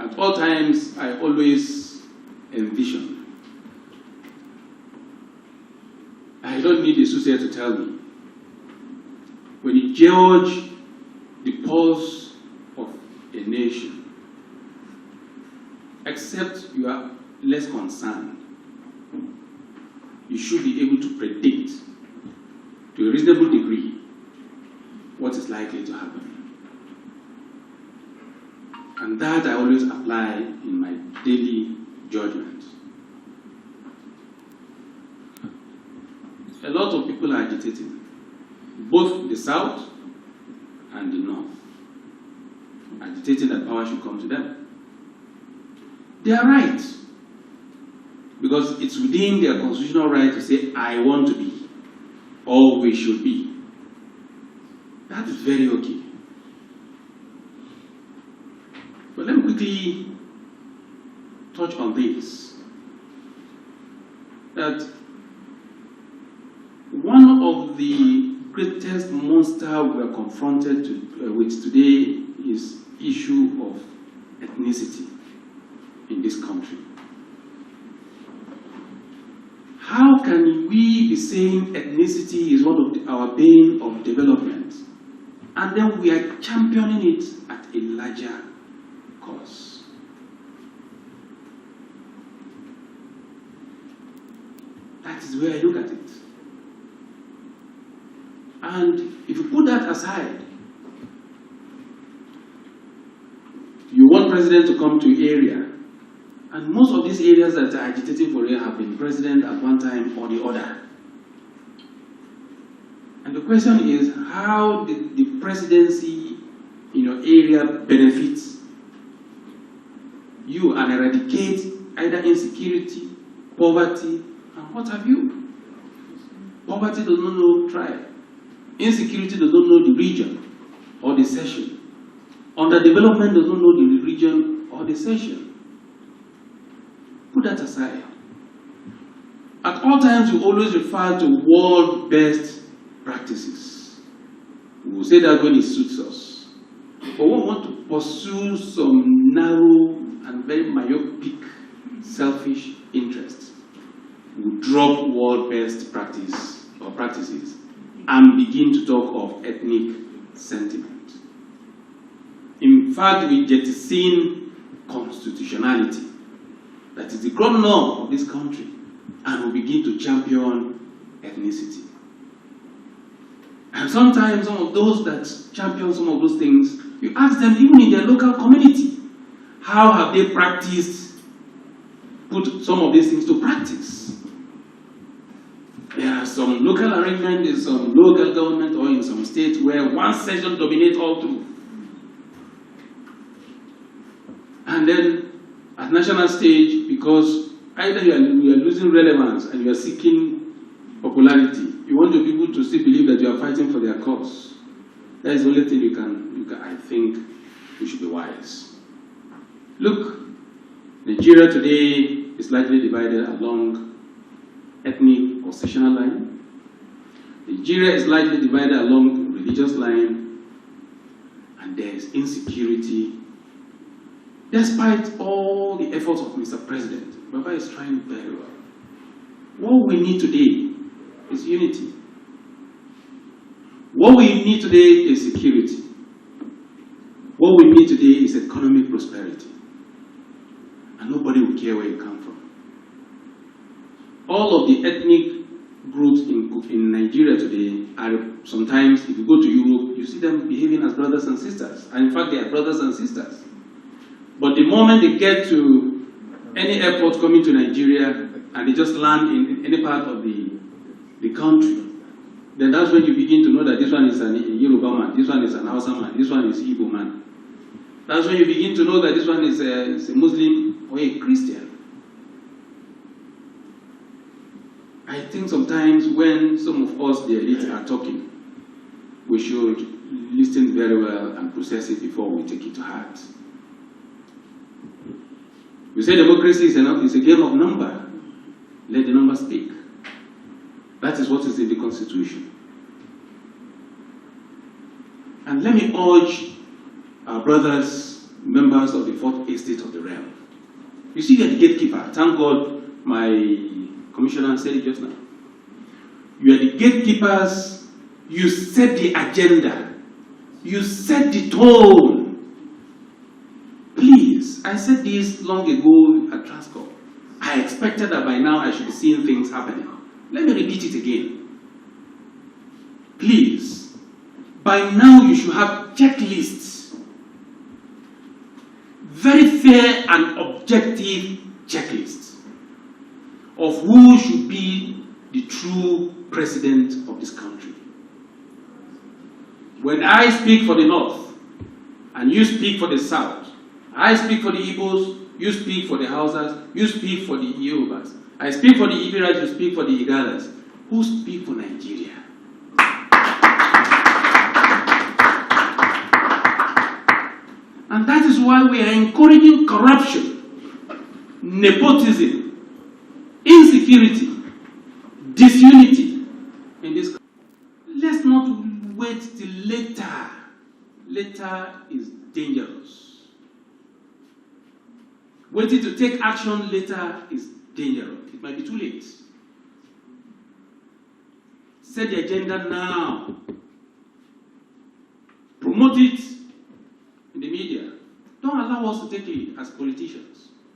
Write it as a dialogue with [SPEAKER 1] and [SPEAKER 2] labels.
[SPEAKER 1] At all times, I always envision. I don't need a soothsayer to tell me. When you judge the pulse of a nation, except you are less concerned, you should be able to predict to a reasonable degree what is likely to happen. And that I always apply in my daily judgment. A lot of people are agitating, both the South and the North, agitating that power should come to them. They are right, because it's within their constitutional right to say, I want to be, or we should be. That is very okay. But let me quickly touch on this. That one of the greatest monsters we are confronted with today is the issue of ethnicity in this country. How can we be saying ethnicity is one of our bane of development, and then we are championing it at a larger cost? That is where I look at it. And if you put that aside, you want president to come to area, and most of these areas that are agitating for it have been president at one time or the other. And the question is, how did the presidency in your area benefit you and eradicate either insecurity, poverty, and what have you? Poverty does not know tribe. Insecurity does not know the region or the session. Underdevelopment does not know the region or the session. Put that aside. At all times, we always refer to world best practices. We will say that when it suits us. But we want to pursue some narrow and very myopic, selfish interests. We will drop world best practice or practices and begin to talk of ethnic sentiment. In fact, we jettison constitutionality. That is the ground norm of this country, and we begin to champion ethnicity. And sometimes some of those that champion some of those things, you ask them even in their local community, how have they put some of these things to practice? There are some local arrangements in some local government or in some states where one section dominates all through. And then at national stage, because either you are losing relevance and you are seeking popularity, you want the people to still believe that you are fighting for their cause. That is the only thing you can I think we should be wise. Look, Nigeria today is largely divided along ethnic or sectional line. Nigeria is largely divided along religious line, and there is insecurity. Despite all the efforts of Mr. President, Baba is trying very well. What we need today is unity. What we need today is security. What we need today is economic prosperity. And nobody will care where you come from. All of the ethnic groups in Nigeria today are sometimes, if you go to Europe, you see them behaving as brothers and sisters. And in fact, they are brothers and sisters. But the moment they get to any airport coming to Nigeria and they just land in any part of the country, then that's when you begin to know that this one is a Yoruba man, this one is an Hausa man, this one is Igbo man. That's when you begin to know that this one is a Muslim or a Christian. I think sometimes when some of us, the elite, are talking, we should listen very well and process it before we take it to heart. We say democracy is a game of number. Let the number speak. That is what is in the Constitution. And let me urge our brothers members of the fourth estate of the realm. You see, you're the gatekeeper. Thank God my commissioner said it just now. You are the gatekeepers. You set the agenda. You set the tone. Please, I said this long ago at Transcorp. I expected that by now I should be seeing things happening. Let me repeat it again. Please, by now you should have checklists. Very fair and objective checklists of who should be the true president of this country. When I speak for the North, and you speak for the South, I speak for the Igbos, you speak for the Hausas, you speak for the Yorubas. I speak for the Ibiras, you speak for the Igalas. Who speak for Nigeria? And that is why we are encouraging corruption, nepotism, insecurity, disunity in this country. Let's not wait till later. Later is dangerous. Waiting to take action later is dangerous. It might be too late. Set the agenda now. Promote it in the media. Don't allow us to take lead as politicians.